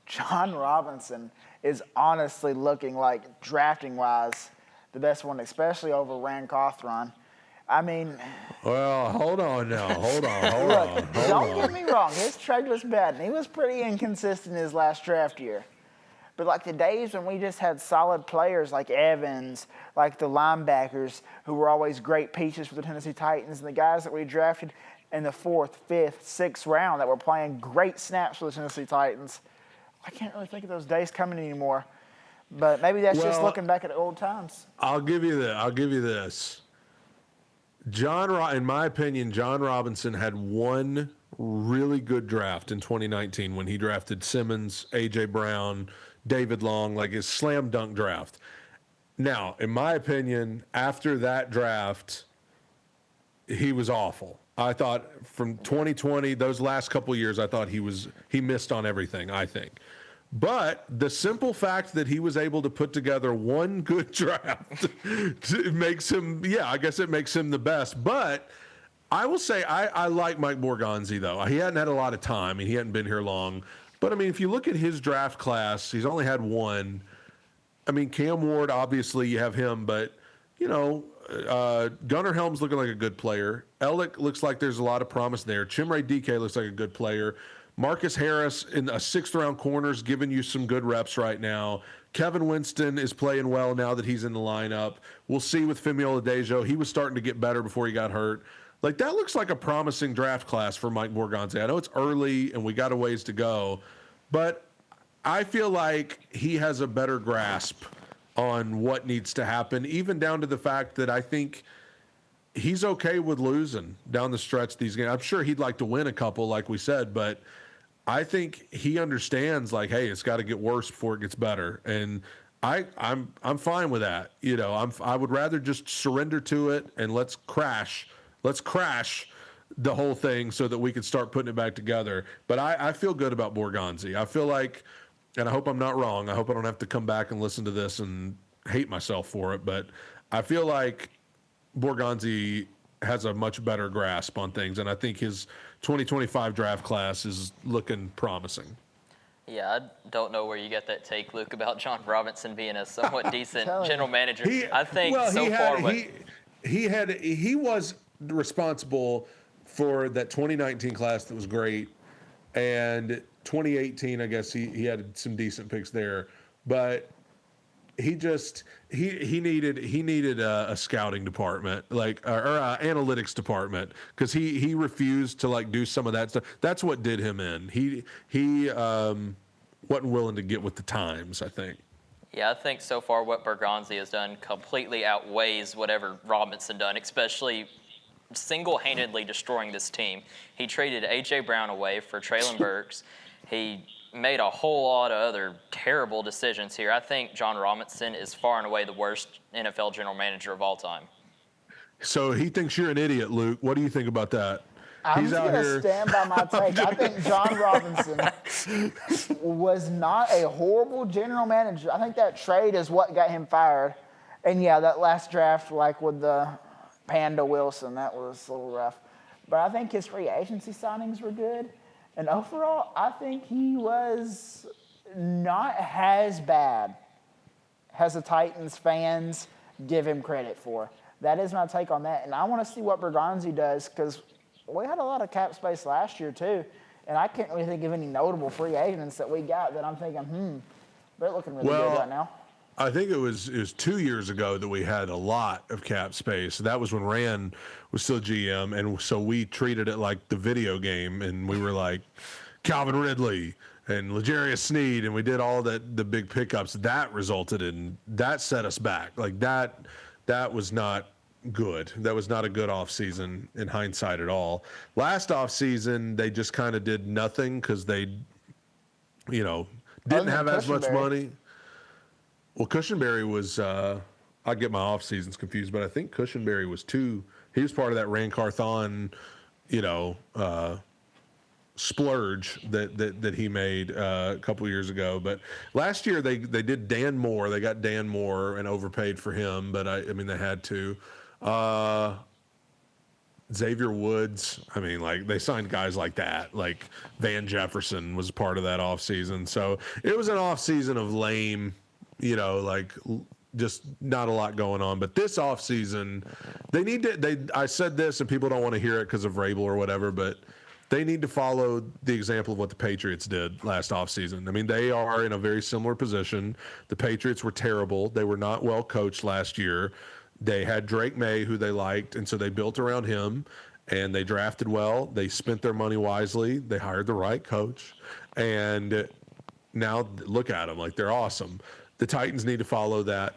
John Robinson is honestly looking like, drafting-wise, the best one, especially over Rand Cawthron. I mean... Well, hold on now. Hold on. Look, don't get me wrong. His trade was bad, and he was pretty inconsistent his last draft year. But like the days when we just had solid players like Evans, like the linebackers who were always great pieces for the Tennessee Titans, and the guys that we drafted in the 4th, 5th, 6th round that were playing great snaps for the Tennessee Titans, I can't really think of those days coming anymore. But maybe that's just looking back at old times. I'll give you this. In my opinion, John Robinson had one really good draft in 2019 when he drafted Simmons, A.J. Brown, David Long, like his slam dunk draft. Now, in my opinion, after that draft, he was awful. I thought from 2020, those last couple of years, I thought he missed on everything, I think. But the simple fact that he was able to put together one good draft makes him, I guess it makes him the best. But I will say I like Mike Borgonzi, though. He hadn't had a lot of time, and he hadn't been here long. But, I mean, if you look at his draft class, he's only had one. I mean, Cam Ward, obviously, you have him. But, you know, Gunnar Helm's looking like a good player. Ellick looks like there's a lot of promise there. Chimere DK looks like a good player. Marcus Harris in a 6th-round corner's giving you some good reps right now. Kevin Winston is playing well now that he's in the lineup. We'll see with Femi Oladejo. He was starting to get better before he got hurt. Like, that looks like a promising draft class for Mike Borgonzi. I know it's early and we got a ways to go, but I feel like he has a better grasp on what needs to happen, even down to the fact that I think he's okay with losing down the stretch these games. I'm sure he'd like to win a couple, like we said, but I think he understands, like, hey, it's got to get worse before it gets better. And I'm fine with that. You know, I would rather just surrender to it and let's crash the whole thing so that we can start putting it back together. But I feel good about Borgonzi. I feel like, and I hope I'm not wrong, I hope I don't have to come back and listen to this and hate myself for it, but I feel like Borgonzi has a much better grasp on things, and I think his 2025 draft class is looking promising. Yeah, I don't know where you got that take, Luke, about John Robinson being a somewhat decent general manager. I think he was responsible for that 2019 class that was great, and 2018, I guess he had some decent picks there, but he needed a scouting department, like or analytics department, because he refused to like do some of that stuff. That's what did him in. He wasn't willing to get with the times, I think. Yeah, I think so far what Borgonzi has done completely outweighs whatever Robinson done, especially single-handedly destroying this team. He traded A.J. Brown away for Treylon Burks. He made a whole lot of other terrible decisions here. I think John Robinson is far and away the worst NFL general manager of all time. So he thinks you're an idiot, Luke. What do you think about that? I'm just going to stand by my take. I think John Robinson was not a horrible general manager. I think that trade is what got him fired. And, yeah, that last draft, like with the Panda Wilson, that was a little rough. But I think his free agency signings were good. And overall, I think he was not as bad as the Titans fans give him credit for. That is my take on that. And I want to see what Borgonzi does, because we had a lot of cap space last year too, and I can't really think of any notable free agents that we got that I'm thinking, they're looking really good right now. I think it was 2 years ago that we had a lot of cap space. That was when Rand was still GM, and so we treated it like the video game, and we were like Calvin Ridley and L'Jarius Sneed, and we did all the big pickups. That set us back. Like that was not good. That was not a good offseason in hindsight at all. Last offseason, they just kind of did nothing because they, didn't have as much money. Well, Cushenberry was, I get my off seasons confused, but I think Cushenberry was he was part of that Rand Carthon, splurge that he made a couple years ago. But last year they did Dan Moore. They got Dan Moore and overpaid for him, but I mean, they had to. Xavier Woods, I mean, like they signed guys like that. Like Van Jefferson was part of that offseason. So it was an offseason of lame, just not a lot going on. But this offseason, I said this and people don't want to hear it because of Vrabel or whatever, but they need to follow the example of what the Patriots did last offseason. I mean, they are in a very similar position. The Patriots were terrible. They were not well coached last year. They had Drake May, who they liked, and so they built around him, and they drafted well. They spent their money wisely. They hired the right coach, and now look at them. Like, they're awesome. The Titans need to follow that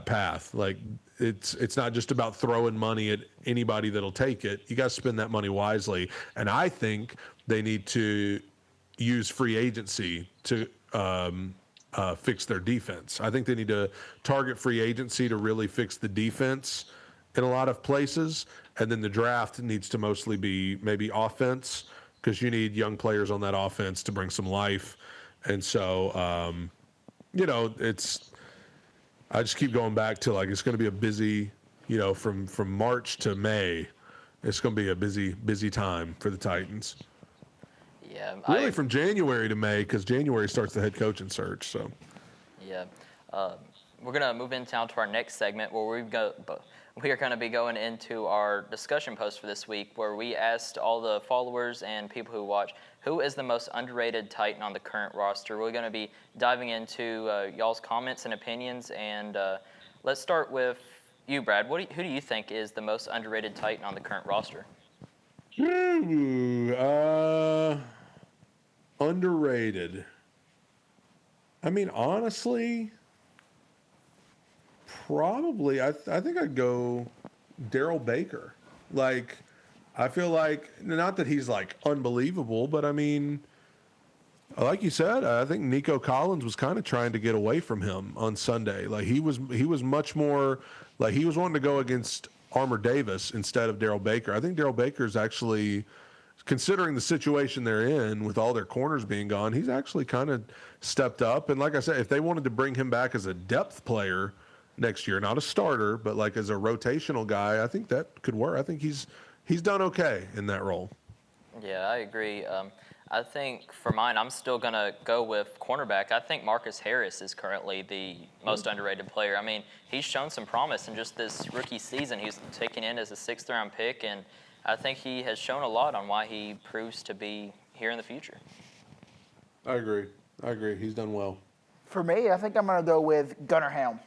path. Like, it's not just about throwing money at anybody that'll take it. You got to spend that money wisely, and I think they need to use free agency to fix their defense. I think they need to target free agency to really fix the defense in a lot of places, and then the draft needs to mostly be maybe offense, because you need young players on that offense to bring some life. And so, I just keep going back to, like, it's going to be a busy, from March to May, it's going to be a busy time for the Titans. Yeah, really from January to May, because January starts the head coaching search. So, yeah, we're gonna move in now to our next segment where we are going to be going into our discussion post for this week, where we asked all the followers and people who watch who is the most underrated Titan on the current roster. We're going to be diving into y'all's comments and opinions, and let's start with you, Brad. Who do you think is the most underrated Titan on the current roster? Underrated. I mean, honestly, probably, I think I'd go Darrell Baker. Like, I feel like, not that he's, like, unbelievable, but, I mean, like you said, I think Nico Collins was kind of trying to get away from him on Sunday. Like, he was much more, like, he was wanting to go against Armour Davis instead of Darrell Baker. I think Darrell Baker's actually, considering the situation they're in with all their corners being gone, he's actually kind of stepped up. And like I said, if they wanted to bring him back as a depth player next year, not a starter, but like as a rotational guy, I think that could work. I think he's done okay in that role. Yeah, I agree. I think for mine, I'm still going to go with cornerback. I think Marcus Harris is currently the most underrated player. I mean, he's shown some promise in just this rookie season. He's taken in as a 6th-round pick, and I think he has shown a lot on why he proves to be here in the future. I agree. He's done well. For me, I think I'm going to go with Gunnar Helm.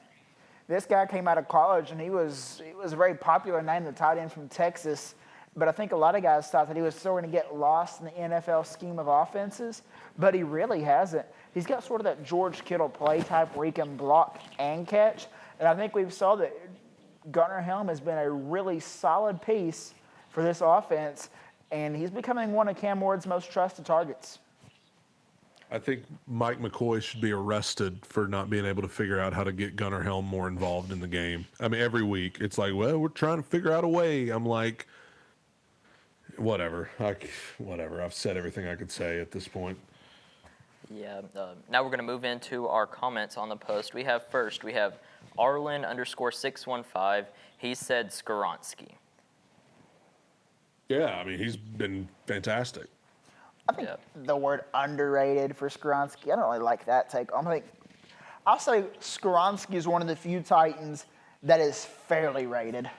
This guy came out of college, and he was a very popular name, the tight end from Texas. But I think a lot of guys thought that he was sort of going to get lost in the NFL scheme of offenses, but he really hasn't. He's got sort of that George Kittle play type where he can block and catch. And I think we've saw that Gunnar Helm has been a really solid piece for this offense, and he's becoming one of Cam Ward's most trusted targets. I think Mike McCoy should be arrested for not being able to figure out how to get Gunnar Helm more involved in the game. I mean, every week it's like, well, we're trying to figure out a way. I'm like, whatever. I've said everything I could say at this point. Yeah. Now we're going to move into our comments on the post. We have Arlen_615. He said Skoronski. Yeah, I mean, he's been fantastic. I think the word underrated for Skoronski, I don't really like that take. I'll say Skoronski is one of the few Titans that is fairly rated.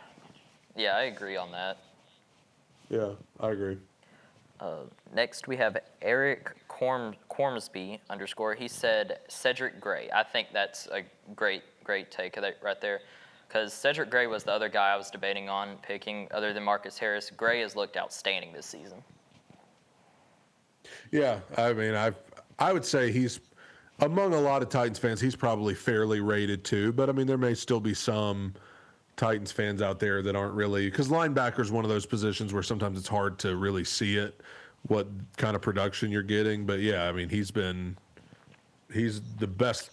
Yeah, I agree on that. Yeah, I agree. Next, we have Eric Cormsby _ He said Cedric Gray. I think that's a great take right there, because Cedric Gray was the other guy I was debating on picking other than Marcus Harris. Gray has looked outstanding this season. Yeah, I mean, I would say he's, among a lot of Titans fans, he's probably fairly rated too. But I mean, there may still be some Titans fans out there that aren't really, because linebacker is one of those positions where sometimes it's hard to really see it, what kind of production you're getting. But yeah, I mean, he's the best,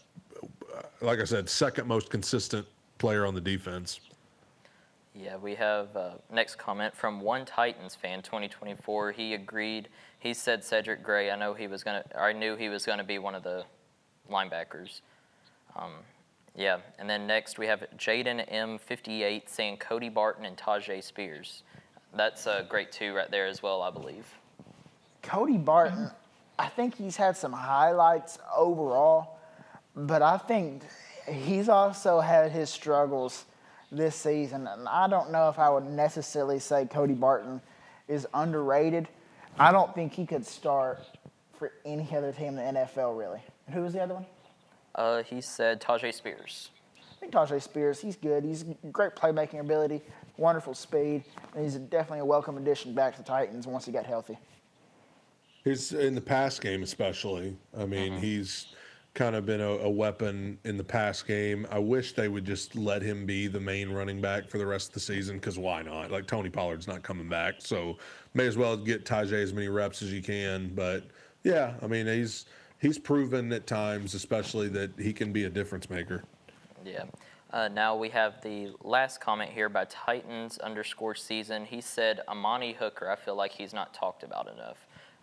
like I said, second most consistent player on the defense. Yeah, we have next comment from one Titans fan, 2024. He agreed. He said Cedric Gray. I knew he was gonna be one of the linebackers. Yeah, and then next we have Jaden M58 saying Cody Barton and Tajay Spears. That's a great two right there as well, I believe. Cody Barton, I think he's had some highlights overall, but I think he's also had his struggles this season. And I don't know if I would necessarily say Cody Barton is underrated. I don't think he could start for any other team in the NFL, really. And who was the other one? He said Tajay Spears. I think Tajay Spears, he's good. He's great playmaking ability, wonderful speed, and he's definitely a welcome addition back to the Titans once he got healthy. He's in the pass game, especially. I mean, he's kind of been a weapon in the pass game. I wish they would just let him be the main running back for the rest of the season, because why not? Like, Tony Pollard's not coming back, so may as well get Tajay as many reps as you can. But yeah, I mean, he's proven at times, especially, that he can be a difference maker. Yeah. Now we have the last comment here by Titans _ season. He said Amani Hooker. I feel like he's not talked about enough.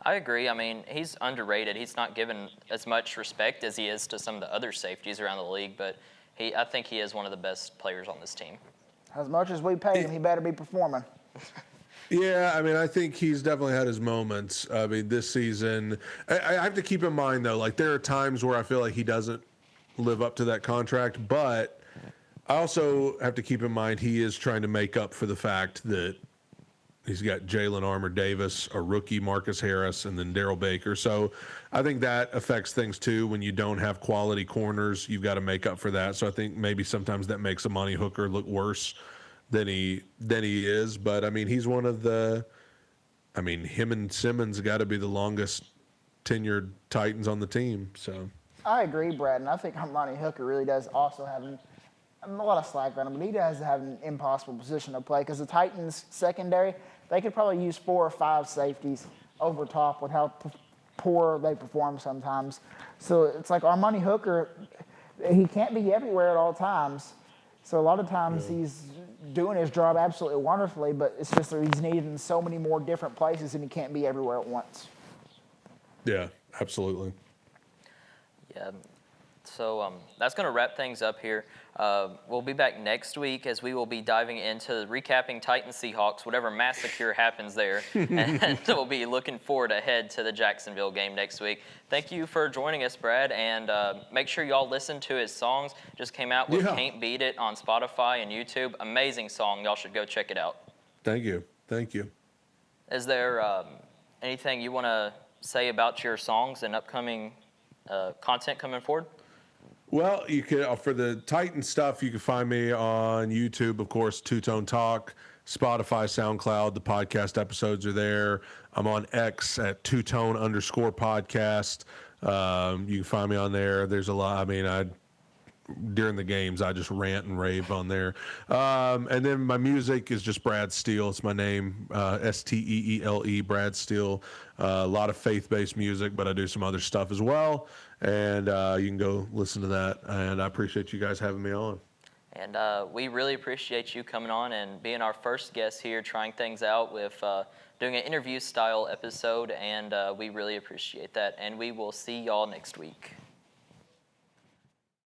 I agree. I mean, he's underrated. He's not given as much respect as he is to some of the other safeties around the league, but I think he is one of the best players on this team. As much as we paid him, he better be performing. Yeah, I mean, I think he's definitely had his moments. I mean, this season, I have to keep in mind, though, like, there are times where I feel like he doesn't live up to that contract, but I also have to keep in mind he is trying to make up for the fact that he's got Jalen Armour-Davis, a rookie Marcus Harris, and then Darrell Baker. So I think that affects things too. When you don't have quality corners, you've got to make up for that. So I think maybe sometimes that makes Amani Hooker look worse than he is. But I mean, he's one of the, I mean, him and Simmons got to be the longest tenured Titans on the team. So I agree, Brad, and I think Amani Hooker really does also have a lot of slack on him, but he does have an impossible position to play, because the Titans secondary, they could probably use 4 or 5 safeties over top with how poor they perform sometimes. So it's like Amani Hooker, he can't be everywhere at all times. So a lot of times he's doing his job absolutely wonderfully, but it's just that he's needed in so many more different places and he can't be everywhere at once. yeah, absolutely. Yeah. So that's going to wrap things up here. We'll be back next week as we will be diving into recapping Titans Seahawks, whatever massacre happens there. And we'll be looking forward ahead to the Jacksonville game next week. Thank you for joining us, Brad. And make sure y'all listen to his songs. Just came out with Can't Beat It on Spotify and YouTube. Amazing song. Y'all should go check it out. Thank you. Thank you. Is there anything you want to say about your songs and upcoming content coming forward? Well, you can, for the Titan stuff, you can find me on YouTube, of course, Two Tone Talk, Spotify, SoundCloud. The podcast episodes are there. I'm on X at Two Tone _ podcast. You can find me on there. There's a lot. I mean, during the games, I just rant and rave on there. And then my music is just Brad Steele. It's my name, Steele, Brad Steele. A lot of faith-based music, but I do some other stuff as well. And you can go listen to that. And I appreciate you guys having me on. And we really appreciate you coming on and being our first guest here, trying things out with doing an interview-style episode. And we really appreciate that. And we will see y'all next week.